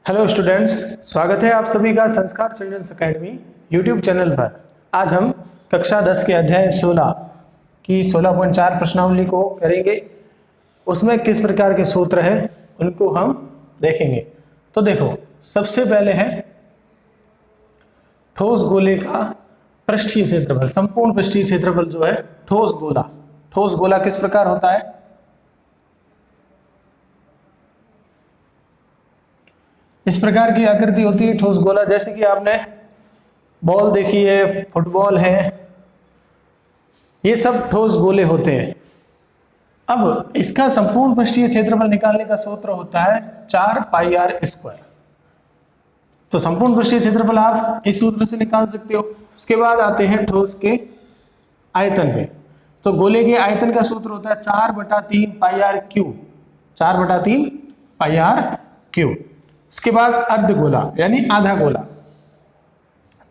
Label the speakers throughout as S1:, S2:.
S1: Hello students, स्वागत है आप सभी का संस्कार चिल्ड्रंस एकेडमी यूट्यूब चैनल पर। आज हम कक्षा 10 के अध्याय 16 की 16.4 प्रश्नावली को करेंगे। उसमें किस प्रकार के सूत्र हैं उनको हम देखेंगे। तो देखो, सबसे पहले है ठोस गोले का पृष्ठीय क्षेत्रफल। संपूर्ण पृष्ठीय क्षेत्रफल जो है ठोस गोला किस प्रकार होता है। इस प्रकार की आकृति होती है ठोस गोला। जैसे कि आपने बॉल देखी है, फुटबॉल है, ये सब ठोस गोले होते हैं। अब इसका संपूर्ण पृष्ठीय क्षेत्रफल निकालने का सूत्र होता है 4πr²। तो संपूर्ण पृष्ठीय क्षेत्रफल आप इस सूत्र से निकाल सकते हो। उसके बाद आते हैं ठोस के आयतन पे। तो गोले के आयतन का सूत्र होता है 4/3πr³। 4/3πr³। इसके बाद अर्धगोला यानी आधा गोला।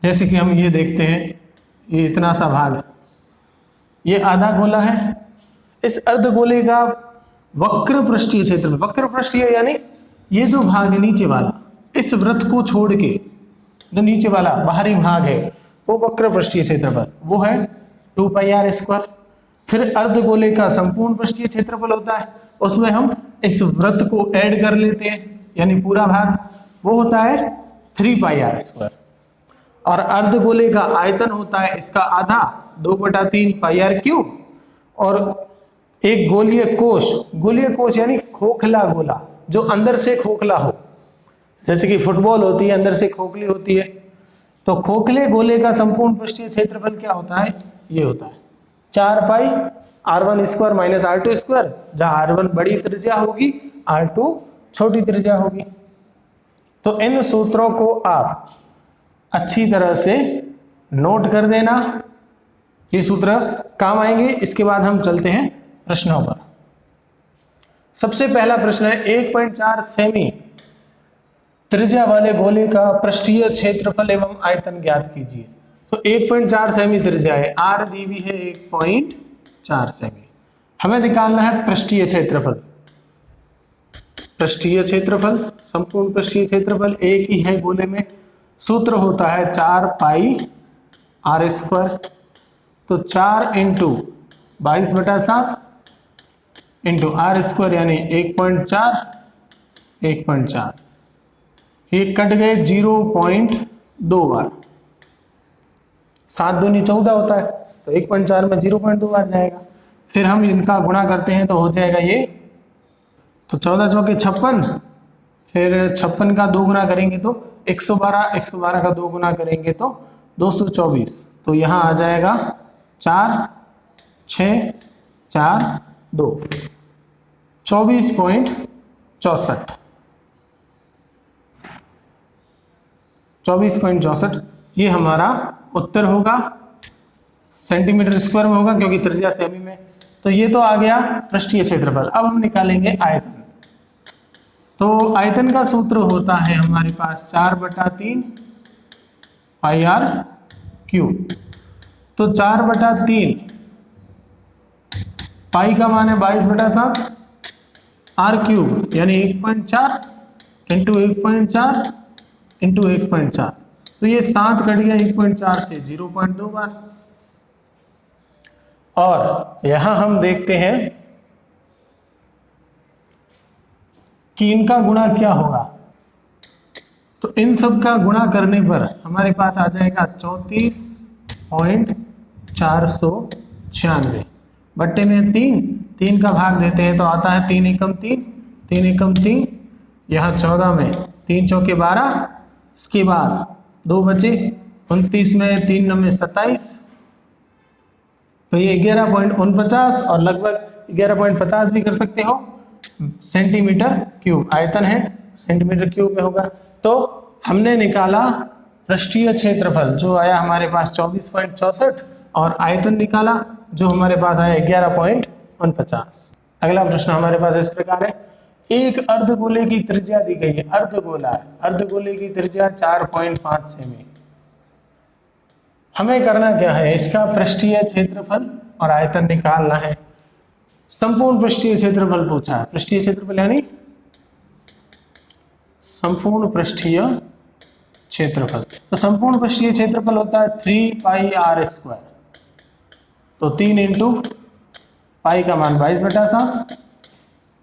S1: जैसे कि हम ये देखते हैं, ये इतना सा भाग है, ये आधा गोला है। इस अर्धगोले का वक्र पृष्ठीय क्षेत्रफल, वक्र पृष्ठीय यानी ये जो भाग है नीचे वाला, इस वृत्त को छोड़ के जो नीचे वाला बाहरी भाग है वो वक्र पृष्ठीय क्षेत्रफल, वो है 2πr²। फिर अर्धगोले का संपूर्ण पृष्ठीय क्षेत्रफल होता है, उसमें हम इस वृत्त को ऐड कर लेते हैं यानी पूरा भाग, वो होता है 3πr²। और अर्धगोले का आयतन होता है इसका आधा, 2/3πr³। और एक गोलीय कोश यानी खोखला गोला, जो अंदर से खोखला हो। जैसे कि फुटबॉल होती है, अंदर से खोखली होती है। तो खोखले गोले का संपूर्ण पृष्ठीय क्षेत्रफल क्या होता है, ये होता है 4πr1² - r2²। जहां r1 बड़ी त्रिज्या होगी, r2 छोटी त्रिज्या होगी। तो इन सूत्रों को आप अच्छी तरह से नोट कर देना, ये सूत्र काम आएंगे। इसके बाद हम चलते हैं प्रश्नों पर। सबसे पहला प्रश्न है 1.4 सेमी त्रिज्या वाले गोले का पृष्ठीय क्षेत्रफल एवं आयतन ज्ञात कीजिए। तो 1.4 सेमी त्रिज्या है, r दी हुई है 1.4 सेमी। हमें निकालना है पृष्ठीय क्षेत्रफल। पृष्ठीय क्षेत्रफल, संपूर्ण पृष्ठीय क्षेत्रफल एक ही है गोले में। सूत्र होता है 4πr²। तो 4 × 22/7 × r² यानी 1.4। ये कट गए 0.2 बार। 7 दूनी 14 होता है, तो 1.4 में 0.2 बार जाएगा। फिर हम इनका गुणा करते हैं तो हो जाएगा ये, तो 14 चौके 56। फिर 56 का 2 गुना करेंगे तो 112, 112 का 2 गुना करेंगे तो 224। तो यहाँ आ जाएगा 4, 6, 4, 2, 24.64। 24.64 ये हमारा उत्तर होगा। सेंटीमीटर स्क्वायर में होगा क्योंकि त्रिज्या सेमी में। तो ये तो आ गया पृष्ठीय क्षेत्रफल। अब हम निकालेंगे आयतन। तो आयतन का सूत्र होता है हमारे पास 4/3πr³। तो 4/3 पाई का मान है 22/7, r³ यानी 1.4 × 1.4 × 1.4। तो ये 7 कट गया 1.4 से 0.2 बार। और यहां हम देखते हैं कि इनका गुणा क्या होगा। तो इन सब का गुणा करने पर हमारे पास आ जाएगा 34.496 बट्टे में 3 का भाग देते हैं तो आता है 3 एकम 3, 3 एकम 3। यहाँ 14 में 3 चौके 12। इसके बाद 2 बचे, 29 में 3 9 में 27। तो ये 11.49 और लगभग 11.50 भी कर सकते हो सेंटीमीटर क्यूब आयतन है, सेंटीमीटर क्यूब में होगा। तो हमने निकाला पृष्ठीय क्षेत्रफल जो आया हमारे पास 24.64 और आयतन निकाला जो हमारे पास आया 11.49। अगला प्रश्न हमारे पास इस प्रकार है, एक अर्धगोले की त्रिज्या दी गई है। अर्धगोला है, अर्धगोले की त्रिज्या 4.5 सेमी। हमें करना क्या है, इसका पृष्ठीय क्षेत्रफल और आयतन निकालना है। संपूर्ण पृष्ठीय क्षेत्रफल पूछा है। पृष्ठीय क्षेत्रफल यानी संपूर्ण पृष्ठीय क्षेत्रफल। तो संपूर्ण पृष्ठीय क्षेत्रफल होता है 3 पाई आर स्क्वायर। तो 3 इंटू पाई का मान 22/7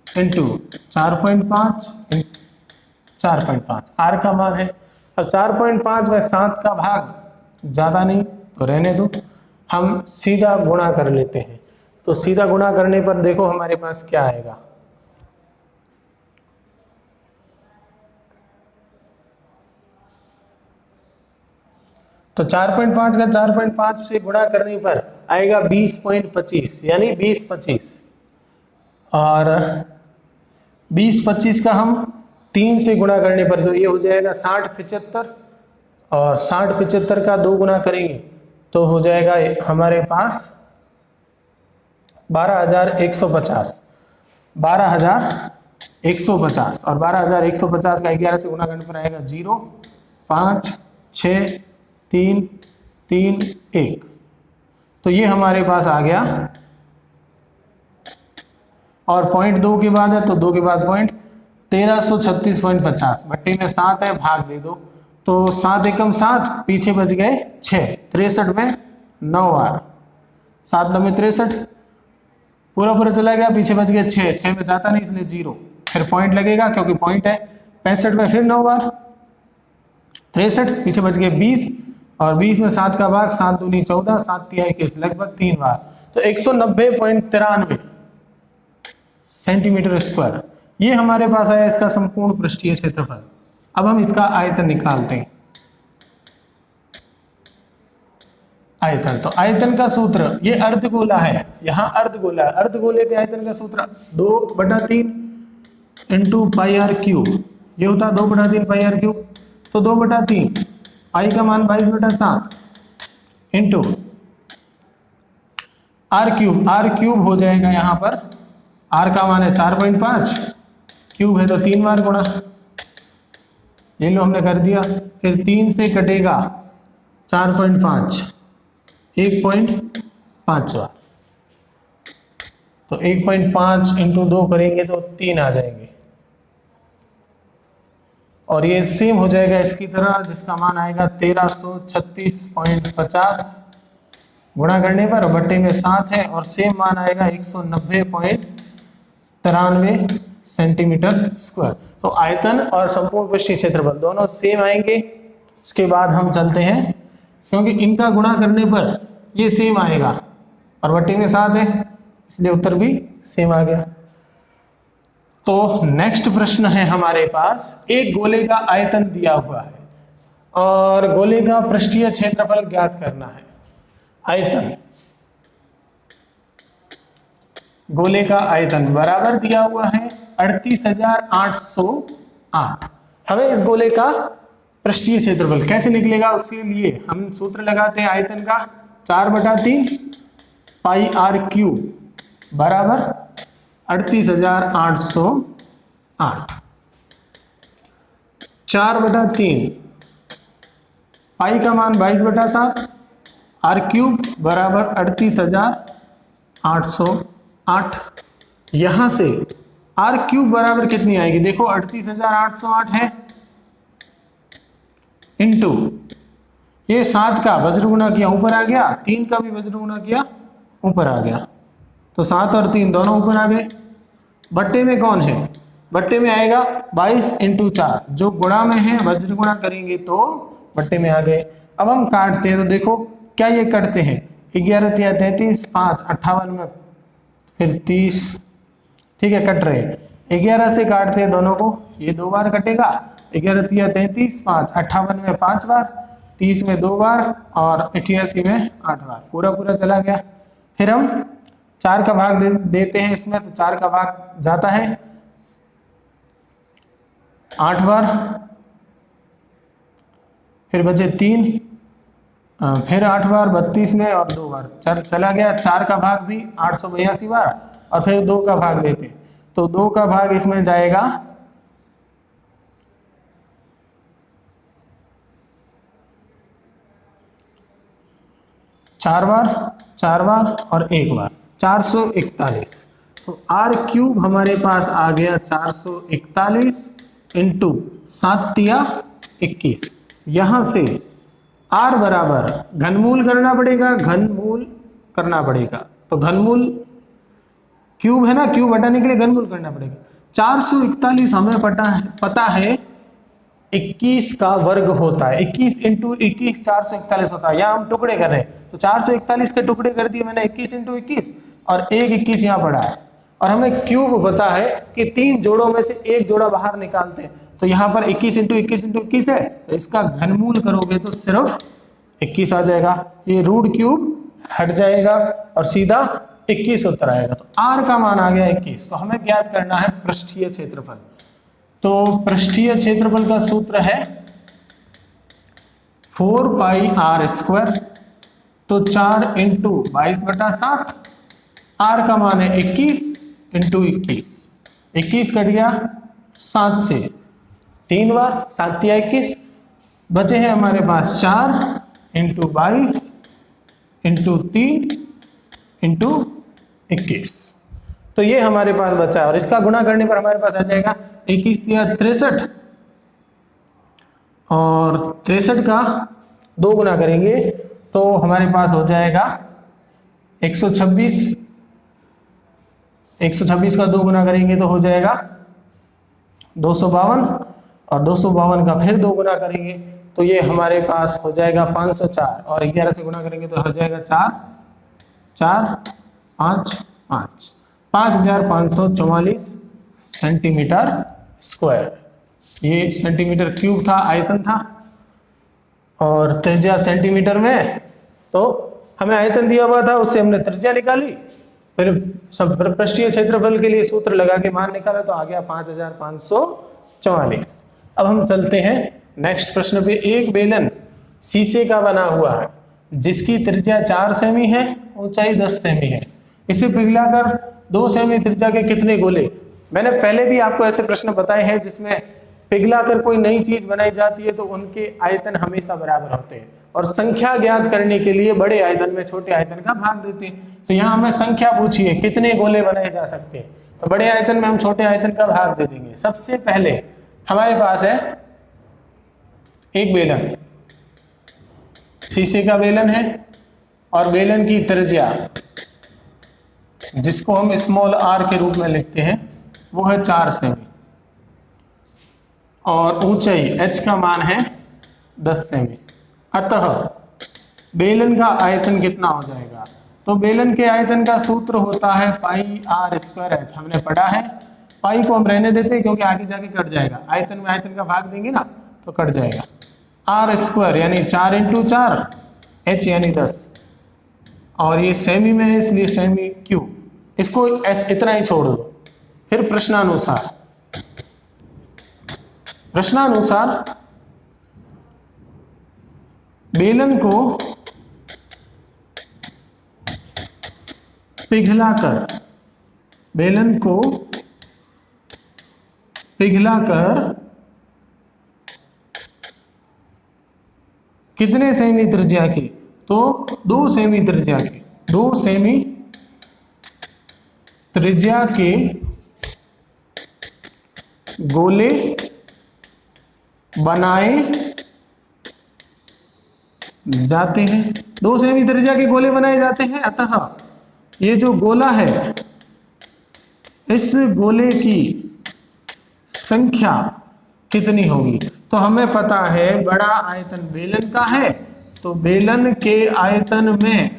S1: इंटू 4.5 4.5 आर का मान है। अब 4.5 व 7 का भाग ज़्यादा नहीं तो रहने दो, हम सीधा गुणा कर लेते हैं। तो सीधा गुणा करने पर देखो हमारे पास क्या आएगा। तो 4.5 का 4.5 से गुणा करने पर आएगा 20.25 यानी 20/25 और 20/25 का हम 3 से गुणा करने पर तो ये हो जाएगा 60/75 और 60/75 का 2 गुना करेंगे तो हो जाएगा हमारे पास 12,150 12,150 और 12,150 का 11 से गुना करने पर आएगा 0 5 6 3 3 1। तो ये हमारे पास आ गया और पॉइंट 2 के बाद है तो 2 के बाद पॉइंट 1336.50 बट्टे में 7 है भाग दे दो। तो 7 एकम 7 पीछे बच गए 6 63 में 9 बार 7 9 में 63 पूरा पूरा चला गया पीछे बच गए 6 6 में जाता नहीं इसलिए 0 फिर पॉइंट लगेगा क्योंकि पॉइंट है 65 में फिर 9 बार 63 पीछे बच गए 20 और 20 में 7 का भाग 7 दूनी 14 7 तिहाई 21 लगभग 3 बार तो 190.93 सेंटीमीटर स्क्वायर ये हमारे पास आया इसका संपूर्ण पृष्ठीय क्षेत्रफल। अब हम इसका आयतन निकालते हैं। आयतन तो आयतन का सूत्र ये अर्धगोला है, यहाँ अर्धगोला है, अर्धगोले के आयतन का सूत्र 2/3 इंटू पाई आर क्यूब ये होता है 2/3 पाई आर क्यूब। तो 2/3 पाई का मान 22/7 इंटू आर क्यूब हो जाएगा यहाँ पर आर का मान है 4.5 क्यूब है तो 3 बार गुणा ये लो हमने कर दिया। फिर 3 से कटेगा 4.5 1.5 बार तो 1.5 इंटू 2 करेंगे तो 3 आ जाएंगे और ये सेम हो जाएगा इसकी तरह जिसका मान आएगा 1336.50 गुणा करने पर बट्टे में 7 है और सेम मान आएगा 190.93 सेंटीमीटर स्क्वायर। तो आयतन और संपूर्ण पृष्ठीय क्षेत्रफल दोनों सेम आएंगे। उसके बाद हम चलते हैं क्योंकि इनका गुणा करने पर ये सेम आएगा और बट्टे में 7 है इसलिए उत्तर भी सेम आ गया। तो नेक्स्ट प्रश्न है हमारे पास एक गोले का आयतन दिया हुआ है और गोले का पृष्ठीय क्षेत्रफल ज्ञात करना है। आयतन गोले का आयतन बराबर दिया हुआ है 38,808। हमें इस गोले का पृष्ठीय क्षेत्रफल कैसे निकलेगा उसके लिए हम सूत्र लगाते हैं आयतन का 4/3 पाई आर क्यूब बराबर 38,808 4/3 पाई का मान 22/7 आर क्यूब बराबर 38,808। यहां से आर क्यूब बराबर कितनी आएगी देखो 38,808 है इंटू ये 7 का वज्र गुणा किया ऊपर आ गया 3 का भी वज्र गुणा किया ऊपर आ गया तो 7 और 3 दोनों ऊपर आ गए। बट्टे में कौन है बट्टे में आएगा 22 इंटू 4 जो गुणा में है वज्र गुणा करेंगे तो बट्टे में आ गए। अब हम काटते हैं तो देखो क्या ये कटते हैं 11 या 33 5 58 में फिर 30 ठीक है कट रहे 11 से काटते हैं दोनों को ये 2 बार कटेगा 11 या 33 5 58 में 5 बार 30 में 2 बार और 88 में 8 बार पूरा पूरा चला गया। फिर हम 4 का भाग देते हैं इसमें तो 4 का भाग जाता है 8 बार फिर बचे 3 फिर 8 बार 32 में और 2 बार चला गया। 4 का भाग भी 882 बार और फिर 2 का भाग देते हैं तो 2 का भाग इसमें जाएगा 4 बार और 1 बार 441। तो आर क्यूब हमारे पास आ गया 441 इंटू 7 तिया 21। यहां से r बराबर घनमूल करना पड़ेगा, घनमूल करना पड़ेगा। तो घनमूल क्यूब है ना, क्यूब हटाने के लिए घनमूल करना पड़ेगा। 441 हमें पता है 21 का वर्ग होता है। 21 इंटू 21 441 होता है। यहाँ हम टुकड़े कर रहे हैं तो 441 के टुकड़े कर दिए मैंने 21 इंटू 21 और एक 21 यहाँ पड़ा है। और हमें क्यूब पता है कि 3 जोड़ों में से एक जोड़ा बाहर निकालते हैं। तो यहाँ पर 21 इंटू 21 इंटू 21 है, तो इसका घनमूल करोगे तो सिर्फ 21 आ जाएगा। ये रूट क्यूब हट जाएगा और सीधा 21 उत्तर आएगा। तो r का मान आ गया 21। तो हमें ज्ञात करना है पृष्ठीय क्षेत्रफल। तो पृष्ठीय क्षेत्रफल का सूत्र है 4 पाई r स्क्वायर। तो 4 इंटू 22/7, r का मान है 21 इंटू 21। 21 कट गया 7 से 3 बार, 7 तिया 21। बचे हैं हमारे पास 4 इंटू 22 इंटू 3 इंटू 21। तो ये हमारे पास बचा है और इसका गुणा करने पर हमारे पास आ जाएगा 21 तिया 63 और 63 का 2 गुना करेंगे तो हमारे पास हो जाएगा 126। 126 का 2 गुना करेंगे तो हो जाएगा 252 और 252 का फिर 2 गुना करेंगे तो ये हमारे पास हो जाएगा 504 और 11 से गुना करेंगे तो हो जाएगा 4 4 5 5 5544 सेंटीमीटर स्क्वायर। ये सेंटीमीटर क्यूब था, आयतन था और त्रिज्या सेंटीमीटर में। तो हमें आयतन दिया हुआ था, उससे हमने त्रिज्या निकाली, फिर सब पृष्ठीय क्षेत्रफल के लिए सूत्र लगा के मान निकाला तो आ गया 5544। अब हम चलते हैं नेक्स्ट प्रश्न पे। एक बेलन शीशे का बना हुआ है जिसकी त्रिज्या 4 सेमी है, ऊंचाई 10 सेमी है। इसे पिघलाकर 2 सेमी त्रिज्या के कितने गोले। मैंने पहले भी आपको ऐसे प्रश्न बताए हैं जिसमें पिघलाकर कोई नई चीज बनाई जाती है तो उनके आयतन हमेशा बराबर होते हैं और संख्या ज्ञात करने के लिए बड़े आयतन में छोटे आयतन का भाग देते हैं। तो यहाँ हमें संख्या पूछी है कितने गोले बनाए जा सकते हैं, तो बड़े आयतन में हम छोटे आयतन का भाग दे देंगे। सबसे पहले हमारे पास है एक बेलन, शीशे का बेलन है और बेलन की त्रिज्या जिसको हम स्मॉल r के रूप में लिखते हैं वो है 4 सेमी और ऊंचाई h का मान है 10 सेमी। अतः बेलन का आयतन कितना हो जाएगा। तो बेलन के आयतन का सूत्र होता है पाई r स्क्वायर h। हमने पढ़ा है, पाई को हम रहने देते हैं क्योंकि आगे जाके कट जाएगा। आयतन में आयतन का भाग देंगे ना तो कट जाएगा। r स्क्वायर यानी 4 इंटू 4, h यानी 10 और ये सेमी में है इसलिए सेमी क्यूब। इसको इतना ही छोड़ दो। फिर प्रश्नानुसार बेलन को पिघलाकर कितने सेमी त्रिज्या के, तो 2 सेमी त्रिज्या के, 2 सेमी त्रिज्या के गोले बनाए जाते हैं। 2 सेमी त्रिज्या के गोले बनाए जाते हैं। अतः ये जो गोला है इस गोले की संख्या कितनी होगी। तो हमें पता है बड़ा आयतन बेलन का है तो बेलन के आयतन में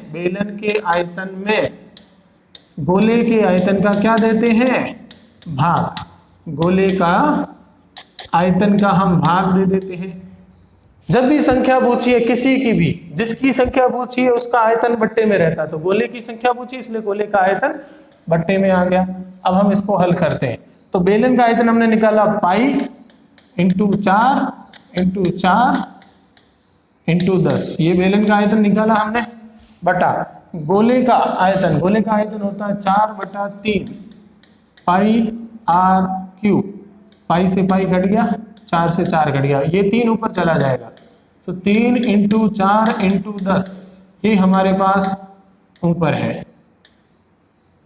S1: गोले के आयतन का क्या देते हैं, भाग। गोले का आयतन का हम भाग दे देते हैं। जब भी संख्या पूछी है किसी की भी, जिसकी संख्या पूछी है उसका आयतन बट्टे में रहता है। तो गोले की संख्या पूछी इसलिए गोले का आयतन बट्टे में आ गया। अब हम इसको हल करते हैं। तो बेलन का आयतन हमने निकाला पाई इंटू 4 इंटू 4 इंटू 10। ये बेलन का आयतन निकाला हमने, बटा गोले का आयतन होता है 4/3 पाई r क्यूब। पाई से पाई कट गया, 4 से 4 कट गया, ये 3 ऊपर चला जाएगा तो 3 इंटू 4 इंटू 10 ये हमारे पास ऊपर है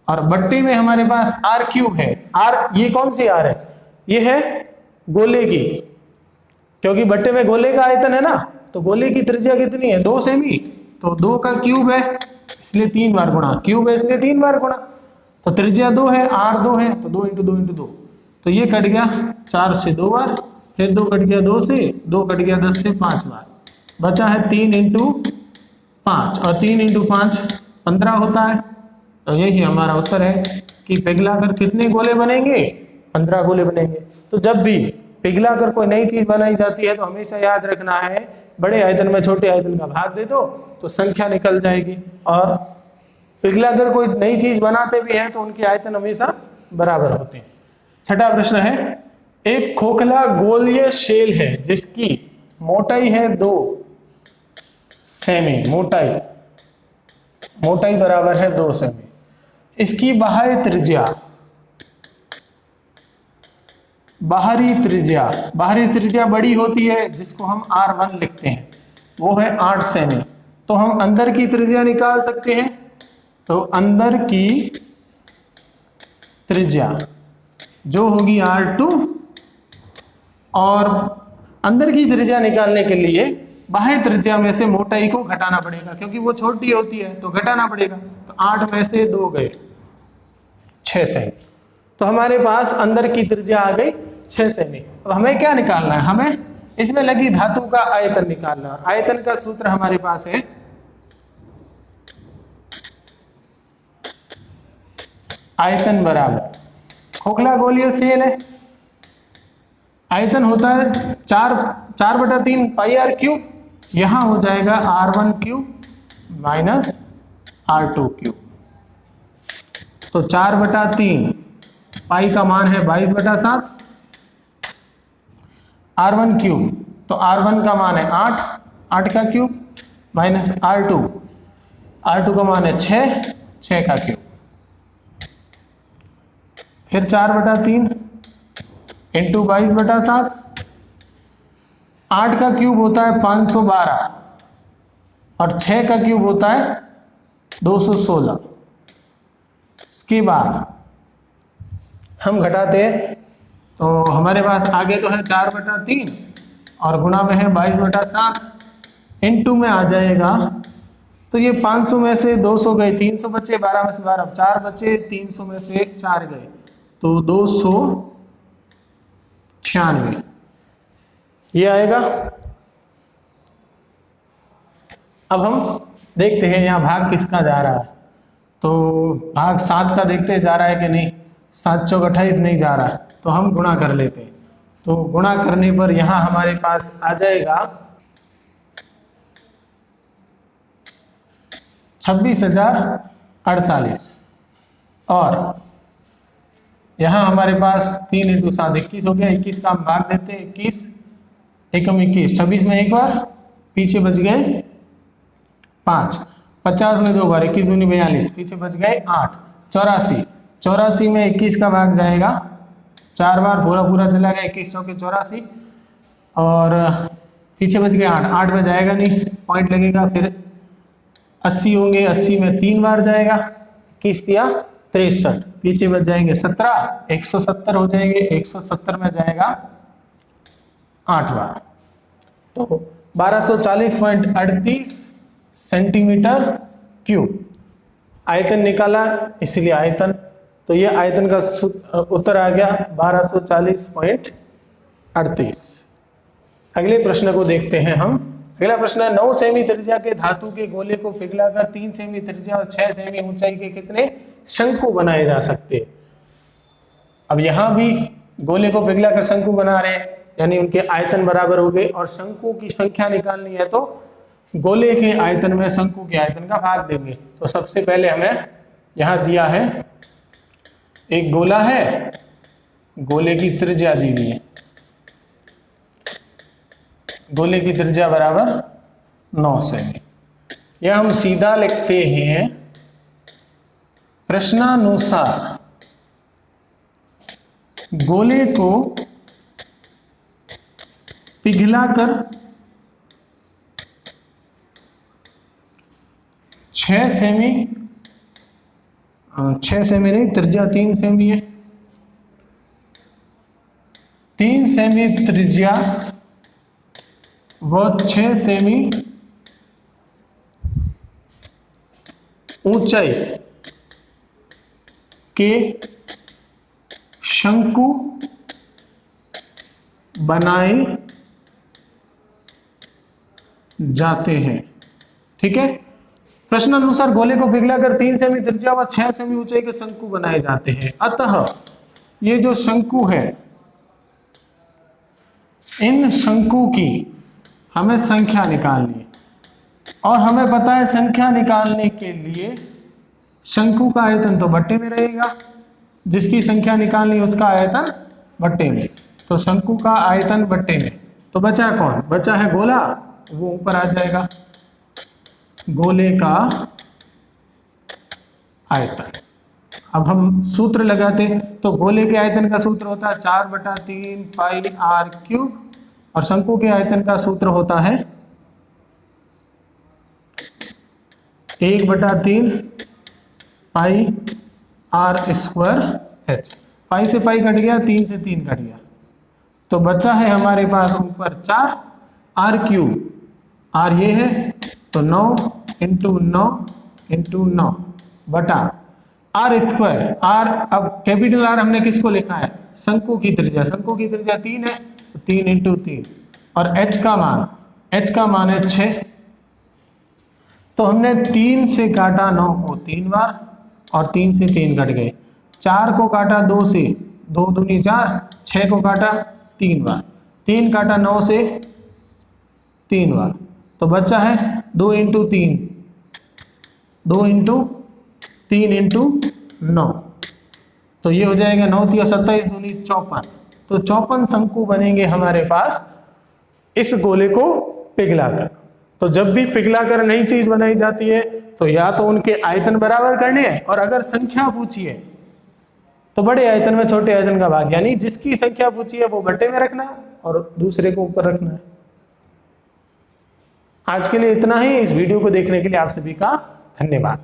S1: और बट्टे में हमारे पास r क्यूब है। r ये कौन सी r है, ये है गोले की, क्योंकि बट्टे में गोले का आयतन है ना, तो गोले की त्रिज्या कितनी है 2 सेमी, तो 2 का क्यूब है इसलिए 3 बार गुणा, क्यूब है इसलिए 3 बार गुणा, तो त्रिज्या 2 है, r 2 है, तो 2 × 2 × 2, तो ये कट गया 4 से 2 बार, फिर 2 कट गया 2 से, 2 कट गया 10 से 5 बार, बचा है 3 × 5, और 3 × 5 15 होता है। तो यही हमारा उत्तर है कि पिघलाकर कितने गोले बनेंगे, 15 गोले बनेंगे। तो जब भी पिघलाकर कोई नई चीज बनाई जाती है तो हमेशा याद रखना है, बड़े आयतन में छोटे आयतन का भाग दे दो तो संख्या निकल जाएगी, और पिघलाकर कोई नई चीज बनाते भी हैं तो उनके आयतन हमेशा बराबर होते हैं। छठा प्रश्न है, एक खोखला गोलीय शेल है जिसकी मोटाई है 2 सेमी, मोटाई बराबर है 2 सेमी, इसकी बाहरी त्रिज्या बड़ी होती है जिसको हम R1 लिखते हैं, वो है 8 सेमी, तो हम अंदर की त्रिज्या निकाल सकते हैं। तो अंदर की त्रिज्या जो होगी R2, और अंदर की त्रिज्या निकालने के लिए बाह्य त्रिज्या में से मोटाई को घटाना पड़ेगा, क्योंकि वो छोटी होती है तो घटाना पड़ेगा। तो 8 में से 2 गए 6 सेमी, तो हमारे पास अंदर की त्रिज्या आ गई 6 सेमी। अब हमें क्या निकालना है, हमें इसमें लगी धातु का आयतन निकालना है। आयतन का सूत्र हमारे पास है आयतन बराबर, खोखला गोलीय शेल है, आयतन होता है 4/3 πr³, यहां हो जाएगा R1³ माइनस R2³, तो 4/3 पाई का मान है 22/7, R1³ तो R1 का मान है 8 का क्यूब माइनस R2 का मान है 6 का क्यूब, फिर 4/3 इंटू 22/7, 8 का क्यूब होता है 512 और 6 का क्यूब होता है 216। इसके बाद हम घटाते हैं तो हमारे पास आगे तो है 4/3 और गुणा में है 22/7, इंटू में आ जाएगा, तो ये 500 में से 200 गए, 300 बचे, 12 में से 12, 4 बचे, 300 में से 4 गए, तो 296 ये आएगा। अब हम देखते हैं यहाँ भाग किसका जा रहा है, तो भाग 7 का देखते हैं जा रहा है कि नहीं। 7 × 28 नहीं जा रहा है, तो हम गुणा कर लेते हैं। तो गुणा करने पर यहाँ हमारे पास आ जाएगा 26,048 और यहाँ हमारे पास 3 × 7 21 हो गया। 21 का हम भाग देते हैं, 21 एकम 21, 26 में एक बार, पीछे बच गए 5, 50 में 2 बार, 21 दूनी 42, पीछे बच गए 8, 84 में 21 का भाग जाएगा 4 बार, पूरा चला गया, 21 × 84 और पीछे बच गए 8 में जाएगा नहीं, पॉइंट लगेगा। फिर 80 होंगे, 80 में 3 बार जाएगा, 21 या 63, पीछे बच जाएंगे 17, 170 हो जाएंगे, 170 में जाएगा 8 बार, तो 1240.38 सेंटीमीटर क्यूब आयतन निकाला, इसलिए आयतन, तो ये आयतन का उत्तर आ गया 1240.38। अगले प्रश्न को देखते हैं हम। अगला प्रश्न है 9 सेमी त्रिज्या के धातु के गोले को पिघलाकर 3 सेमी त्रिज्या और 6 सेमी ऊंचाई के कितने शंकु बनाए जा सकते हैं। अब यहाँ भी गोले को पिघलाकर शंकु बना रहे हैं, यानी उनके आयतन बराबर हो गए और शंकु की संख्या निकालनी है, तो गोले के आयतन में शंकु के आयतन का भाग देंगे। तो सबसे पहले हमें यहाँ दिया है एक गोला है, गोले की त्रिज्या दी हुई है, गोले की त्रिज्या बराबर 9 सेमी। यह हम सीधा लिखते हैं प्रश्नानुसार गोले को पिघलाकर 6 सेमी नहीं, त्रिज्या 3 सेमी है, 3 सेमी त्रिज्या व 6 सेमी ऊंचाई के शंकु बनाए जाते हैं। ठीक है, प्रश्न अनुसार गोले को पिघलाकर 3 सेमी त्रिज्या व 6 सेमी ऊंचाई के शंकु बनाए जाते हैं। अतः ये जो शंकु है, इन शंकु की हमें संख्या निकालनी है और हमें पता है संख्या निकालने के लिए शंकु का आयतन तो बट्टे में रहेगा, जिसकी संख्या निकालनी उसका आयतन बट्टे में। तो शंकु का आयतन बट्टे में, तो बचा कौन? बचा है गोला, वो ऊपर आ जाएगा। गोले का आयतन, अब हम सूत्र लगाते तो गोले के आयतन का सूत्र होता है 4/3 पाई r³ और शंकु के आयतन का सूत्र होता है 1/3 पाई r²h। पाई से पाई कट गया, 3 से 3 कट गया, तो बचा है हमारे पास ऊपर 4 r³ r ये है तो 9 × 9 × 9 बटा r²। r अब कैपिटल R हमने किसको लिखा है? शंकु की त्रिज्या। शंकु की त्रिज्या 3 है तो 3 × 3 और h का मान है 6। तो हमने 3 से काटा 9 को 3 बार और 3 से 3 कट गए। 4 को काटा 2 से, 2 दूनी 4, 6 को काटा 3 बार, 3 काटा 9 से 3 बार, तो बचा है 2 × 3, 2 × 3 × 9, तो ये हो जाएगा 9 × 27 दूनी 54। तो 54 शंकु बनेंगे हमारे पास इस गोले को पिघलाकर। तो जब भी पिघलाकर नई चीज बनाई जाती है तो या तो उनके आयतन बराबर करने हैं, और अगर संख्या पूछी है तो बड़े आयतन में छोटे आयतन का भाग, यानी जिसकी संख्या पूछी है वो बट्टे में रखना है और दूसरे को ऊपर रखना है। आज के लिए इतना ही। इस वीडियो को देखने के लिए आप सभी का धन्यवाद।